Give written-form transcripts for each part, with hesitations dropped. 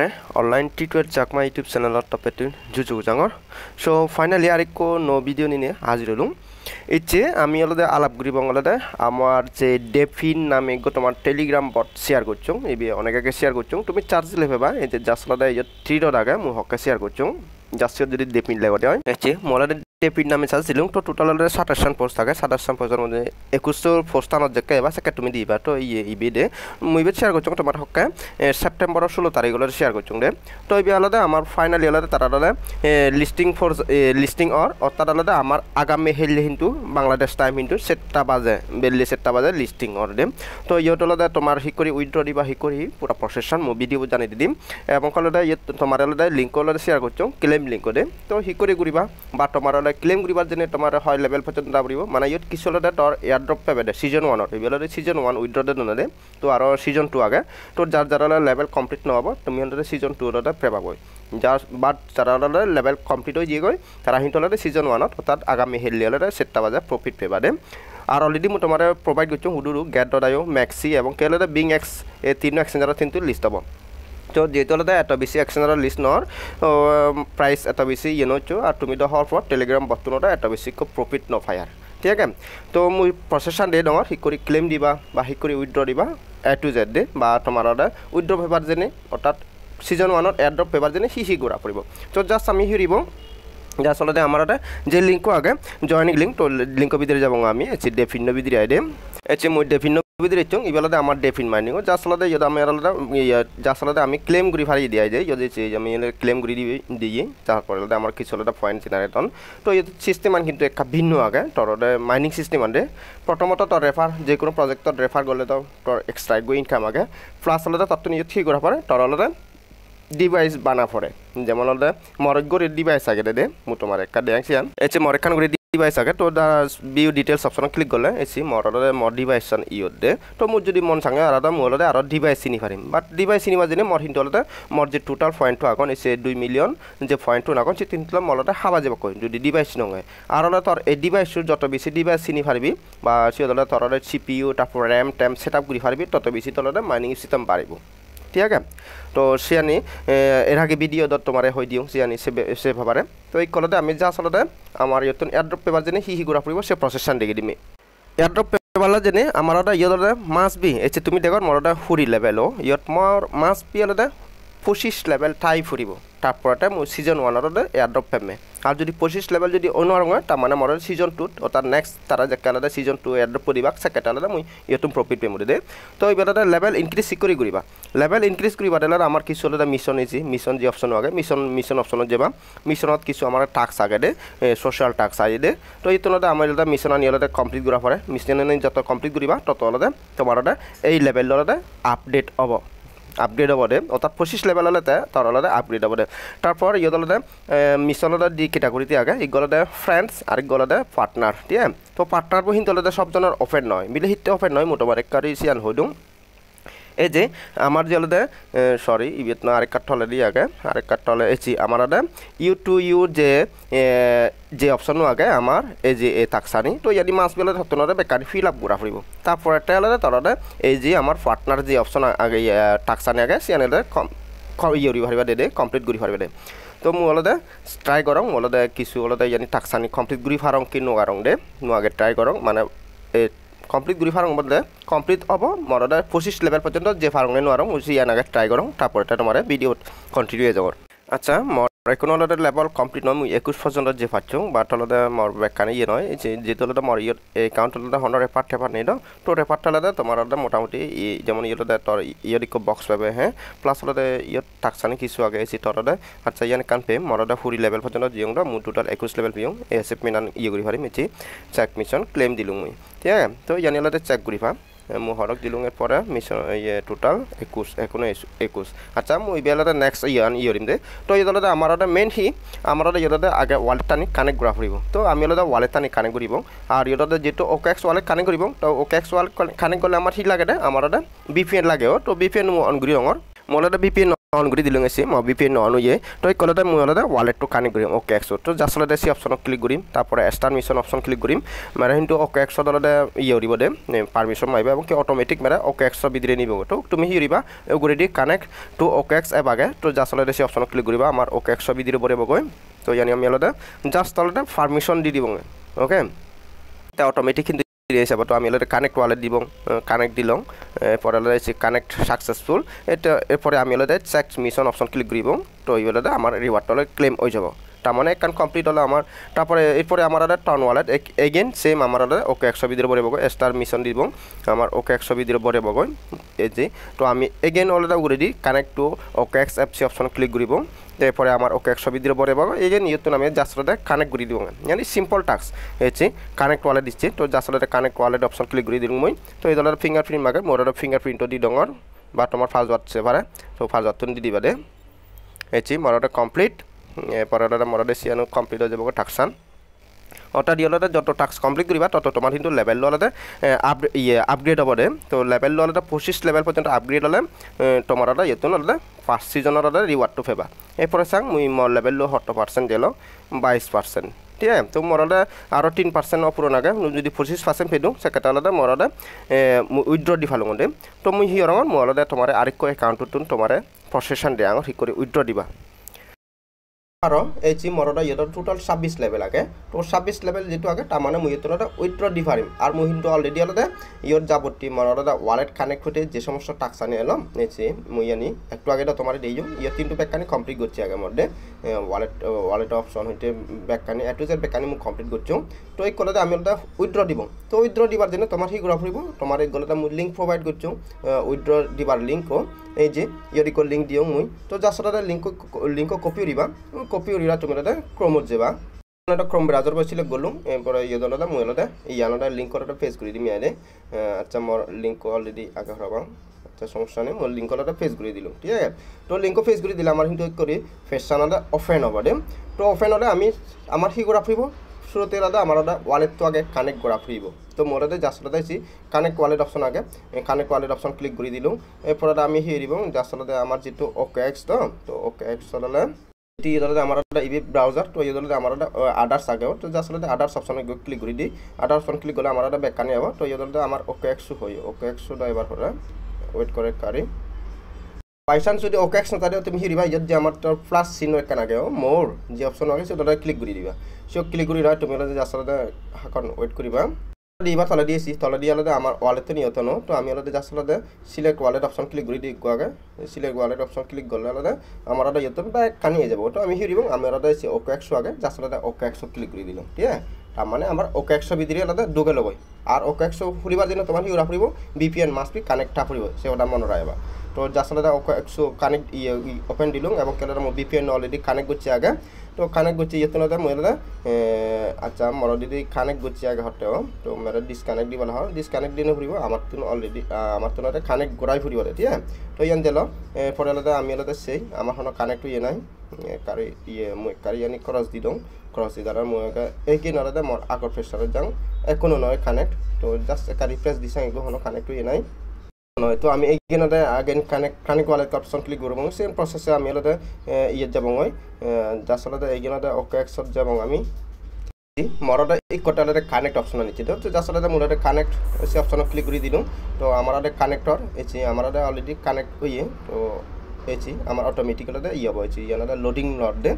tomare online tutor Chakma YouTube channel topetu juju jangor so finally ariko no video nine hajirulum iche ami olode alap guri bangolade amar je DePIN name go tomar telegram bot share korchung ebi onekake share korchung tumi charge lefeba ei je just lode 3 dot aga mu hokke share korchung just jodi DePIN legote hoy eche molade DePIN name চাইছিলুম তো total 27 post থাকে 27 পোস্টের মধ্যে 21 পোস্টানত JK এবা সেকে তুমি দিবা তো ইবি দে মুই বে শেয়ার করছং তোমার হকে সেপ্টেম্বর 16 তারিখ হলে শেয়ার করছং দে তো ইবি আলাদা আমার ফাইনালি আলাদা তারা আলাদা লিস্টিং ফর লিস্টিং অর অর্থাৎ আলাদা আমার আগামী হেললে কিন্তু বাংলাদেশ টাইম কিন্তু 7টা বাজে বেললে 7টা বাজে লিস্টিং অর দে তো ইয়ত আলাদা তোমার হিকরি উইথড্র দিবা হিকরি পুরা প্রসেসন মু ভিডিও জানাই দিম এবং আলাদা তোমার আলাদা লিংক আলাদা শেয়ার করছং ক্লেম লিংক দে তো হিকরি করিবা বা তোমার ক্লেম করিবার জন্য তোমার হাই লেভেল পর্যন্ত দাবরিব মানে ইয়ত কিছলতে তোর এয়ারড্রপ পাবে দে সিজন 1 ত ইবেলতে সিজন 1 উইথড্র দে নদে তো আর সিজন 2 আগে তো যার যারা লেভেল কমপ্লিট নহব তুমি হতে সিজন 2 তে পাবাই যার বাট যারা লেভেল কমপ্লিট হই গই তারা হিন্তলতে সিজন 1 ত অর্থাৎ আগামী হেলিয়লতে 7টা বাজে প্রফিট পাবা দে আর অলরেডি মু তোমারে প্রোভাইড করছু হুডুরু গেট.io ম্যাক্সি এবং কেলতে বিং এক্স এই তিন এক্সচেঞ্জার কিন্তু লিস্ট হবো তো যেহেতু আলাদা এত বেশি এক্সচেঞ্জার লিস্ট নর প্রাইস এত বেশি ইয়েনছো আর তুমি তো হওয়ার পর টেলিগ্রাম বর্তমানে এত বেশি প্রফিট নফায়ার ঠিক আছে তো মুই প্রসেসন দে ডর হিকরি ক্লেম দিবা বা হিকরি উইথড্র দিবা A to Z দে বা তোমার উইথড্র পেপার জেনে অর্থাৎ সিজন 1 ত এয়ারড্রপ পেপার জেনে হিহি গুড়া পড়ব তো জাস্ট আমি হিরিব যা আসলে আমার যে লিঙ্ক আগে জয়নিং লিঙ্ক তো লিঙ্ক ভিতরে যাব আমি এসে DePIN ভিতরে আইডে এসে মই DePIN ভিতরে চং ইবালাদে আমার DePIN মাইনিং যা আসলে যদি আমি আলাদা যা আসলে আমি ক্লেম করি ফারি দিয়া যায় যদি আমি ক্লেম করি দিই তারপরে আমার কিছু আলাদা পয়েন্ট জেনারেটন তো এই সিস্টেম কিন্তু একটা ভিন্ন আগে তোর মাইনিং সিস্টেম আনতে প্রথমত তোর রেফার যে কোনো প্রজেক্টত রেফার করলে তো তোর এক্সট্রা গো ইনকাম আগে প্লাস আলাদা তত নিয়ে ঠিক করা পারে তোর আলাদা ডিভাইস বানা পড়ে যেমন আলাদা মরগরে ডিভাইস আগে দে মু তোমার একটা দেখছিলাম এসে মরখান করে ডিভাইস আগে তো ভিউ ডিটেলস অপশন ক্লিক করলে এসি মর ডিভাইস ইয়ত দে তো মোর যদি মন সাঙ্গে আলাদা মোলতে আর ডিভাইস চিনি পারিম বাট ডিভাইস চিনিবা জেনে মর হিন্তু আলাদা মর যে টোটাল পয়েন্ট আগন এসে 2 মিলিয়ন যে পয়েন্ট আগন সে তিনটা মলতে হাবা যাব কই যদি ডিভাইস নয় আর আলাদা তোর এই ডিভাইস যত বেশি ডিভাইস চিনি পারবি বা সে আলাদা তোর সিপিইউ তারপর র্যাম ট্যাম সেটআপ করি পারবি তত বেশি তোর মাইনিং সিস্টেম বাড়িব ঠিক আছে তো সিয়ানি এর আগে ভিডিও দত তোমারে হই দিও সিয়ানি সে ভাবারে তো এই কলতে আমি যা আসলে আমার ইয়তন এয়ারড্রপ পেপার জেনে হি গুড়া পড়ব সে প্রসেসন দেখি দিমি এয়ারড্রপ পেপার জেনে আমার ইয়দলে মাস বি এসে তুমি দেখো মরটা ফুরি লেভেল ইয়ত মর মাস বি আলাদা 25 লেভেল ঠাই ফুরিব তারপরতে মু সিজন 1 তে এয়ারড্রপ পেমে আর যদি 25 লেভেল যদি অনর হয় তার মানে মর সিজন 2 অর্থাৎ নেক্সট তারা যে আলাদা সিজন 2 এয়ারড্রপ পড়িবা সেকেন্ড আলাদা মুই ইয়তুম প্রফিট পেমু দে তো এই বেলাতে লেভেল ইনক্রিজ করি করিবা লেভেল ইনক্রিজ করিবা দেলার আমার কিছু আলাদা মিশন ইজি মিশন যে অপশন আগে মিশন অপশনত যাবা মিশনত কিছু আমার টাস্ক আগে দে সোশ্যাল টাস্ক আই দে তো এই তোলাতে আমার আলাদা মিশন আনি আলাদা কমপ্লিট করা পরে মিশন যত কমপ্লিট করিবা তত আলাদা তোমার এই লেভেল আলাদা আপডেট হবো আপগ্রেড হব দে অর্থাৎ 25 লেভেল হলে তোর আলাদা আপগ্রেড হব দে তারপর ইয়ত আলাদা মিশন দি ক্যাটাগরিতে আগে ইগলাদা ফ্রেন্ডস আর ইগলাদা পার্টনার ঠিক আছে তো পার্টনার বহিন তলাদা সবজনের অফার নয় মিলে হিতে অফার নয় মোটামুটি একবারে সিয়ান হই দিও এই যে আমার যে আলাদা সরি ইবেত না আরেক কাট হলে দিয়ে আগে আরেক কাট হলে এসি আমার আলাদা ইউ টু ইউ যে অপশন আগে আমার এই যে এ তাকসানি তো ইয়াদি মাস বেলা ধরতে বেকারি ফিল আপ করা ফুরিব তারপর একটা আলাদা তোরা এই যে আমার পার্টনার যে অপশন আগে তাকসানি আগে সিয়ানে ইউরি ভারিবা দে কমপ্লিট করি পারবে দে তো মু আলাদা ট্রাই করং আলাদা কিছু আলাদা ইয়ানি তাকসানি কমপ্লিট করি ফারং কি নোগারং দে নু আগে ট্রাই করং মানে কমপ্লিট করি ফারং বদলে কমপ্লিট হব মরদা 25 লেভেল পর্যন্ত যে ফারং নোয়ারং উসি ইয়ান আগে ট্রাই করং তারপর এটা তোমার ভিডিও কন্টিনিউ হয়ে যাব আচ্ছা মর এখন আলাদা লেভেল কমপ্লিট নয় মুই 21 পর্যন্ত যে পাচ্ছ বাট আলাদা মর ব্যাকানি ইয়ে নয় যে আলাদা মর একাউন্ট আলাদা হন্ডার রেপার টেপার নেই তো রেপারটা আলাদা তোমার আলাদা মোটামুটি যেমন ইয়েটা তোর ইয়েরিকো বক্স পাবে হ্যাঁ প্লাস আলাদা ইয়ে টাকসানি কিছু আগে এসি তোর আচ্ছা ইয়ান কান পে মরদা ফুরি লেভেল পর্যন্ত জিওংরা মু টোটাল 21 লেভেল পিও এসএফ মিনান ইয়ে করি পারি মেচি চেক মিশন ক্লেম দিলু মুই ঠিক আছে তো ইয়ানি আলাদা চেক করি পা মু হরক দিলুং এর পরে মিশন ইয়ে টোটাল 21 এখন 21 আচ্ছা মুই বেলাতে নেক্সট ইয়ান ইয়রিম দে তো ইদালাতে আমার মেন হি আমার ইদালাতে আগে ওয়ালেট টানি কানেক্ট করা ফুরিব তো আমি আলাদা ওয়ালেট টানি কানেক্ট করিব আর ইদালাতে যেটো ওকেক্স ওয়ালেট কানেক্ট করিব তো ওকেক্স ওয়ালেট কানেক্ট করলে আমার হি লাগে দে আমার VPN লাগেও তো VPN অন করি রঙর মোলাতে VPN অন কৰি দিলোঁ এসি মই VPN অন হয়ে তো এই কলতে মই অলতে ওয়ালেটটো কানেক্ট কৰিম OKX তো জাস্ট অলতে সি অপশনত ক্লিক কৰিম তাৰপৰে স্টাৰ্ট মিশন অপশন ক্লিক কৰিম মানে কিন্তু OKX অলতে ইয়ে দিব দে পারমিশন মাইবা এবং কি অটোমেটিক মানে OKX ভিতরে নিব তো তুমি হিরিবা এগুলি দি কানেক্ট টু OKX এপ আগে তো জাস্ট অলতে সি অপশনত ক্লিক কৰিবা আমার OKX ভিতরে পড়ে বগৈ তো ইয়ানি আমি অলতে জাস্ট অলতে পারমিশন দি দিব ওকে তা অটোমেটিক কিন্তু হিসাবে তো আমি অলরেডি কানেক্ট ওয়ালেট দিব কানেক্ট দিলাম এরপরে অলরেডি কানেক্ট সাকসেসফুল এটা এরপরে আমি already check mission option click করব তো এইগুলোতে আমার রিওয়ার্ডটা ক্লেম হয়ে যাব তার মানে কান কমপ্লিট হলো আমার তারপরে এরপরে আমার টার্ন ওয়ালেট এগেন সেম আমার OKX ভিতরে বড়ে বগৈ স্টার মিশন দিব আমার OKX ভিতরে বড়ে বগৈ এই যে তো আমি again already connect to OKX apps option click করব এরপরে আমার OKX ভিতরে বড়ে বগৈ এগেন ইয়তো আমি জাস্ট কানেক্ট করে দিব মানে সিম্পল টাস্ক হচ্ছে কানেক্ট ওয়ালেট দিচ্ছে তো just connect wallet option click করে দিল মই তো এই দলের ফিঙ্গারপ্রিন্ট মাগে মোর ফিঙ্গারপ্রিন্টও দি ডঙর বা তোমার ফার্স্ট ওয়ার্ড সেভারে তো ফার্স্ট ওয়ার্ড দি দিবা দে হচ্ছে মোর কমপ্লিট এরপরে মোর সিয়ানো কমপ্লিট হয়ে যাব টাকসান অর্থাৎ ইয়ে যত টাস্ক কমপ্লিট করা তত তোমার কিন্তু লেভেল আলাদা আপগ্রেড হব দে তো লেভেল আলাদা 25 লেভেল পর্যন্ত আপগ্রেড হলে তোমার ইয়েতো আলাদা 5 সিজনের আলাদা রিওয়ার্ডটো ফেবা এরপরে চাং মুই মোর লেভেল 70% দিল 22% ঠিক আছে তো মোর আরও 3% পুরো আগে যদি 25% ফেদু সেটা আলাদা মোর উইথড্র দি ফালুং দে তো মুই হিরঙ মোর তোমার আরেক একাউন্টটো তোমার প্রসেসন দিয়ে আঙ ঠিক করে উইথড্র দিবা আর এই যে মোর ইয়ের টোটাল 26 লেভেল আগে তো 26 লেভেল যেটা আগে তার মানে মুই তোরা উইথড্র দি পারিম আর মুই কিন্তু অলরেডি আলাদা ইয়র যাবতি মোর ওয়ালেট কানেক্ট হতে যে সমস্ত টাস্ক আনি এলাম নেছি মুই আনি একটু আগে তো তোমার দিই ইয়র তিনটু ব্যাককানি কমপ্লিট করছি আগে মধ্যে ওয়ালেট অপশন হইতে ব্যাককানি এ টু জেড ব্যাককানি মুই কমপ্লিট করছি তো এই কলতে আমি আলাদা উইথড্র দিব তো উইথড্র দিবার জন্য তোমার হি ঘুরা ফুরিব তোমার এই গলতে মুই লিঙ্ক প্রোভাইড করছি উইথড্র দিবার লিঙ্কও এই যে ইয়রিকো লিঙ্ক দিও মুই তো জাস্ট লিঙ্ক কপি উড়িবা কপি উড়িরা তুমি ক্রোমত যাবা ক্রোম ব্রাউজার বসে সিলেক্ট করলুম এরপরে ইয়ে দলটা মুই আলাদা ইয়ানোটা লিঙ্ক করাটা পেজ করে দিম ইয়ানে আচ্ছা মোর লিঙ্ক অলরেডি আগে হরাবাম আচ্ছা সমস্যা নেই মোর লিঙ্ক করাটা পেজ করে দিলাম ঠিক আছে তো লিঙ্ক পেজ করে দিলে আমার কিন্তু করি ফেস চানাটা ওপেন হব দে তো ওপেন হলে আমি আমার সি করা ফুরিব শুরুতে আলাদা আমার ওয়ালেট তো আগে কানেক্ট করা ফুরিব তো মোর জাস্ট আলাদা কানেক্ট ওয়ালেট অপশন আগে কানেক্ট ওয়ালেট অপশন ক্লিক করে দিলাম এরপরে আমি হিয়ে দিব জাস্ট আলাদা আমার যেহেতু OKX তো OKX হলে এটি আমার ইবি ব্রাউজার তো এই আমার আদার্স আগে তো জাস্ট আদার্স অপশন ক্লিক করে দিই আদার্স অপশন ক্লিক করলে আমার ব্যাককানি হব তো এই আমার OKX হয় OKX এবার করে ওয়েট করে কারি বাই চান্স যদি OKX না তাহলে তুমি হিরিবা ইয়াত যে আমার প্লাস চিহ্ন একখান আগে মোর যে অপশন আগে সেটা ক্লিক করে দিবা সে ক্লিক করে তুমি জাস্ট হাকন ওয়েট করিবা এবার তলে দিয়েছি তলে দিয়ে আলাদা আমার ওয়ালেটে নিয়ত নো তো আমি আলাদা জাস্ট আলাদা সিলেক্ট ওয়ালেট অপশন ক্লিক করে দিই আগে সিলেক্ট ওয়ালেট অপশন ক্লিক করলে আলাদা আমার আলাদা ইয়ত ব্যাক কানিয়ে যাব তো আমি হিরিব আমি আলাদা OKX আগে জাস্ট আলাদা OKX ক্লিক করে দিলাম ঠিক আছে তার মানে আমার OKX ভিতরে আলাদা ঢুকে লবই আর OKX ফুরিবার জন্য তোমার হিউরা ফুরিব VPN মাস্ট বি কানেক্টটা ফুরিব সেটা মনে রাখবা তো জাস্ট আলাদা OKX কানেক্ট ওপেন দিলাম এবং কেন VPN অলরেডি কানেক্ট করছি আগে তো কানেক্ট করছি ইয়ে তো মই আচ্ছা মোর যদি কানেক্ট করছি আগে হটেও তো মেরা ডিসকানেক্ট দিব হয় ডিসকানেক্ট দিনে ফুরিব আমার তো অলরেডি আমার তো কানেক্ট গড়াই ফুরিব ঠিক আছে তো ইয়ান দিল পরে আলাদা আমি আলাদা সেই আমার কোনো কানেক্ট ইয়ে নাই কারি ইয়ে মই কারি আনি ক্রস দি দং ক্রস দি দ্বারা মই এইকিন আলাদা মোর আগর ফেসারে যাং এখনো নয় কানেক্ট তো জাস্ট কারি প্রেস দিছে এগুলো কানেক্ট ইয়ে নাই নয় তো আমি এইখানে again connect wallet option click করব সেম প্রসেসে আমি আলাদা ইয়ে যাব মই জাস্ট আলাদা এইখানে OKX যাব আমি মরটা এই কটালে কানেক্ট অপশন নিচ্ছি তো জাস্ট আলাদা মোর কানেক্ট সে অপশন ক্লিক করে দিলাম তো আমার কানেক্টর এসে আমার অলরেডি কানেক্ট হয়ে তো এসি আমার অটোমেটিক আলাদা ইয়ে হব ইয়ানাদা লোডিং নট দে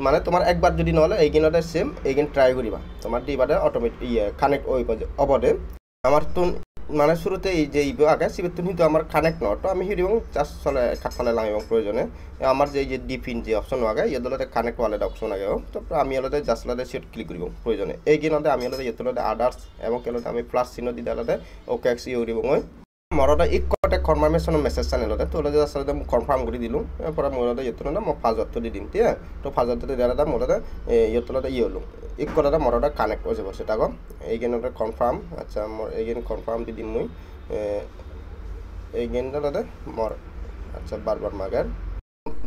মানে তোমার একবার যদি নহলে এইখানে সেম এইখানে ট্রাই করিবা তোমার দিবাদে অটোমেটিক ইয়ে কানেক্ট ওই অবদে আমার তো মানে শুরুতে এই যে ইবো আগে সিবেতুন কিন্তু আমার কানেক্ট নট তো আমি হিরিবং জাস্ট চলে কাটফালে লাম এবং প্রয়োজনে আমার যে DePIN যে অপশন আগে ইয়েদলতে কানেক্ট ওয়ালেট অপশন আগে তো আমি আলাদা জাস্ট আলাদা সেট ক্লিক করিব প্রয়োজনে এই কিনতে আমি আলাদা ইয়েতলতে আদার্স এবং কেলতে আমি প্লাস চিহ্ন দিতে আলাদা OKX ইউরিব মই মরটা এক কটা কনফার্মেশন মেসেজ চানেলতে তো জাস্ট আলাদা কনফার্ম করে দিলুম এরপর মোরটা ইয়েতলতে মই ফাজত দি দিম ঠিক তো ফাজত দি আলাদা মোরটা ইয়েতলতে ই হলো এক কটা মরটা কানেক্ট হয়ে যাব সেটা গো এইখানে কনফার্ম আচ্ছা মোর এইখানে কনফার্ম দি দিম মই এইখানে আলাদা মোর আচ্ছা বারবার মাগার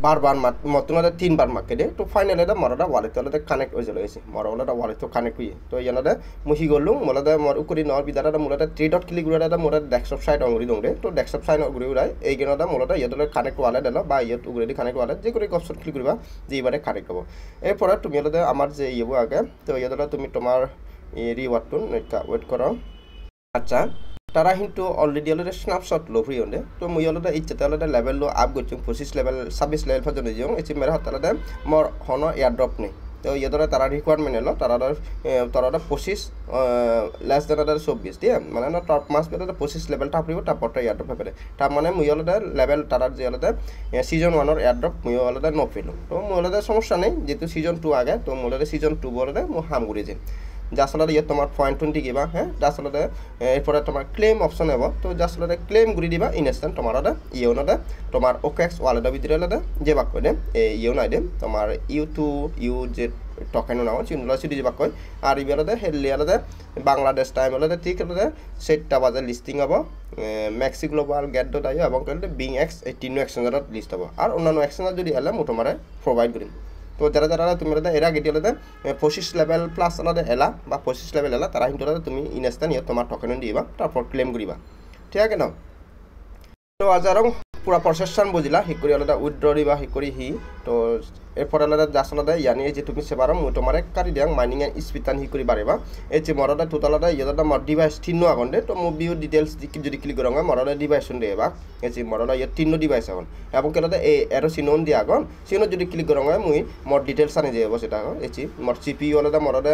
বারবার মতনদে তিনবার মাকে দে তো ফাইনালি দা মরদা ওয়ালেট অলদে কানেক্ট হয়ে চলে গেছে মর অলদে ওয়ালেট তো কানেক্ট হয়ে তো ইয়ানদে মুহি গলু মলদে মর উকরি নর বিদারা মলদে 3 ডট ক্লিক গুড়া দা মলদে ডেস্কটপ সাইট অংরি দং দে তো ডেস্কটপ সাইট অংরি উড়াই এই গেনদা মলদে ইয়াদলে কানেক্ট ওয়ালেট দলা বা ইয়াত উগরে দি কানেক্ট ওয়ালেট যে করে অপশন ক্লিক করিবা যে এবারে কানেক্ট হবো এরপর তুমি অলদে আমার যে ইয়েবো আগে তো ইয়াদলে তুমি তোমার রিওয়ার্ড টুন ওয়েট করো আচ্ছা তারা কিন্তু অলরেডি অলরেডি স্ন্যাপশট লো ফ্রি হন্ডে তো মুই অলরেডি ইচ্ছাতে অলরেডি লেভেল লো আপ করছি 25 লেভেল 26 লেভেল পর্যন্ত যাও এসে মেরে হাত অলরেডি মোর হনো এয়ারড্রপ নেই তো ইয়াদরে তারা রিকোয়ারমেন্ট এলো তারা 25 লেস দেন 24 ঠিক আছে মানে টপ মাস পেলে 25 লেভেল টাপ রিব তারপর এয়ারড্রপ পেলে তার মানে মুই অলরেডি লেভেল তারা যে অলরেডি সিজন 1 এর এয়ারড্রপ মুই অলরেডি ন পেলো তো মুই অলরেডি সমস্যা নেই যেহেতু সিজন 2 আগে তো মুই অলরেডি সিজন 2 বলরে মু হাম ঘুরে যাই যাসলতে ইয়ে তোমার পয়েন্ট 20 দিবা হ্যাঁ যাসলতে এরপরে তোমার ক্লেম অপশন হবো তো যাসলতে ক্লেম ঘুরি দিবা ইনস্ট্যান্ট তোমার ইয়েও না দে তোমার ওকেক্স ওয়ালেটের ভিতরে হলে যে বাক করে ইয়েও নাই দে তোমার ইউ যে টকেন নাও চিনলা সিটি যে বাক কয় আর ইবেলতে হেলি আলাদা বাংলাদেশ টাইম হলে ঠিক হলে 7টা বাজে লিস্টিং হবো ম্যাক্সি গ্লোবাল গেট ডট আইও এবং বিং এক্স এই তিন এক্সচেঞ্জারত লিস্ট হবো আর অন্যান্য এক্সচেঞ্জার যদি এলে মু তোমারে প্রোভাইড করিম তো যারা যারা তুমি এরা গেটি হলে 25 লেভেল প্লাস আলাদা এলা বা 25 লেভেল এলা তারা কিন্তু তুমি ইনস্ট্যান্ট ইয়ে তোমার টোকেন দিবা তারপর ক্লেম করিবা ঠিক আছে না তো আজারং পুরা প্রসেসন বুঝিলা হি করি আলাদা উইথড্র দিবা হি করি হি তো এরপর আলাদা জাস্ট আলাদা ইয়ানি যে তুমি সেবার মু তোমার কারি দিয়াং মাইনিং এর স্পিডান হি করি বারেবা এই যে মরদা টোটাল আলাদা ইয়াদা মর ডিভাইস তিননো আগন্ডে তো মু বিউ ডিটেইলস যদি ক্লিক করঙ্গা মরদা ডিভাইস শুন দেবা এই যে মরদা ইয়া তিননো ডিভাইস আগন এবং কেলাদা এই এরো সিনোন দি আগন সিনো যদি ক্লিক করঙ্গা মুই মর ডিটেইলস আনি যাবো সেটা এই যে মর সিপিইউ আলাদা মরদা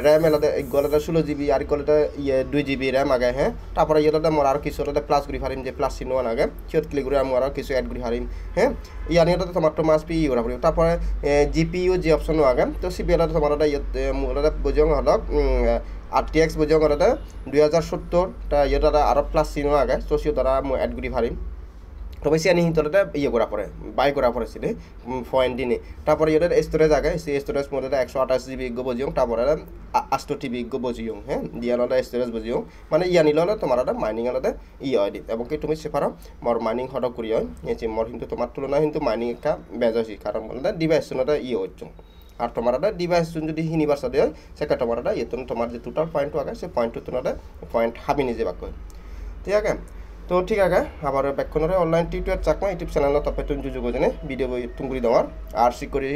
RAM আলাদা গলাদা 16 জিবি আর গলাদা ইয়ে 2 জিবি RAM আগে হ্যাঁ তারপর ইয়াদা মর আর কিছু আলাদা প্লাস করি ফারিম যে প্লাস সিনোন আগে কিয়ত ক্লিক করে মর আর কিছু অ্যাড করি হারিম হ্যাঁ ইয়ানি আলাদা তোমার তো মাস পি ইউরা পড়ি তারপর জিপিইউ যে অপশন আগে তো সিপিইউ আলাদা তোমার আলাদা আলাদা বুঝং হলক RTX বুঝং আলাদা 2070 টা ইয়াদা আর প্লাস সিনো আগে সোসিও দ্বারা মু অ্যাড করি হারিম তো বেশি আনি হিন্তরটা ইয়ে করা পড়ে বাই করা পড়েছিল পয়েন্ট দিনে তারপরে এটার স্টোরেজ আগে সেই স্টোরেজ মধ্যে 128 জিবি গো বজিও তারপরে 8 টিবি গো বজিও হ্যাঁ দিয়ানোটা স্টোরেজ বজিও মানে ইয়া নিল তোমার মাইনিং আলাদা ইয়ে হয় এবং কি তুমি সেপারো মর মাইনিং হঠাৎ করি হয় যে মর কিন্তু তোমার তুলনায় কিন্তু মাইনিং একটা বেজাসি কারণ বলতে ডিভাইস ইয়ে হচ্ছে আর তোমার ডিভাইস যদি হিনিবার সাথে হয় সেটা তোমার ইয়ে তোমার যে টোটাল পয়েন্ট আগে সে পয়েন্ট তোমার পয়েন্ট হাবি নিজে বাক ঠিক আছে তো ঠিক আছে আবার ব্যাকখনরে online tutor Chakma YouTube channel তপে তুমি যুযোগ জেনে ভিডিও তুমগুড়ি দেওয়ার আর শিকরি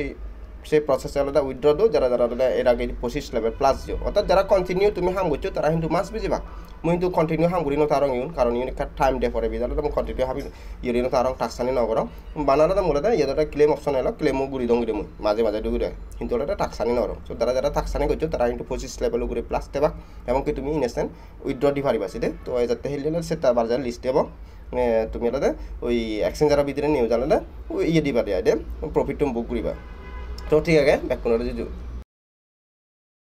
সে প্রসেসে আলাদা উইথড্র দো যারা যারা এর আগে 25 লেভেল প্লাস দিও অর্থাৎ যারা কন্টিনিউ তুমি হাম করছো তারা কিন্তু মাস বুঝিবা মুই কিন্তু কন্টিনিউ হাম করি না তারং ইউন কারণ ইউন একটা টাইম ডে পরে বিদালে তুমি কন্টিনিউ হাবি ইউরিন তারং টাক্সানি ন করো বানানাটা মূলতে ইয়াদা ক্লেম অপশন এলো ক্লেমও গুড়ি দং গুড়ি মুই মাঝে মাঝে ডুগুড়ে কিন্তু ওটা টাক্সানি ন করো তো যারা যারা টাক্সানি করছো তারা কিন্তু 25 লেভেল গুড়ি প্লাস দেবা এবং কি তুমি ইনস্ট্যান্ট উইথড্র দি পারিবা সেটা তো যাতে হেলিলে সেটা বাজার লিস্ট দেব তুমি আলাদা ওই এক্সচেঞ্জারের ভিতরে নিয়ে জানালে ইয়ে দিবা দেয়া দে প্রফিট তুমি বুক করিবা তো ঠিক আছে ব্যাক কোনো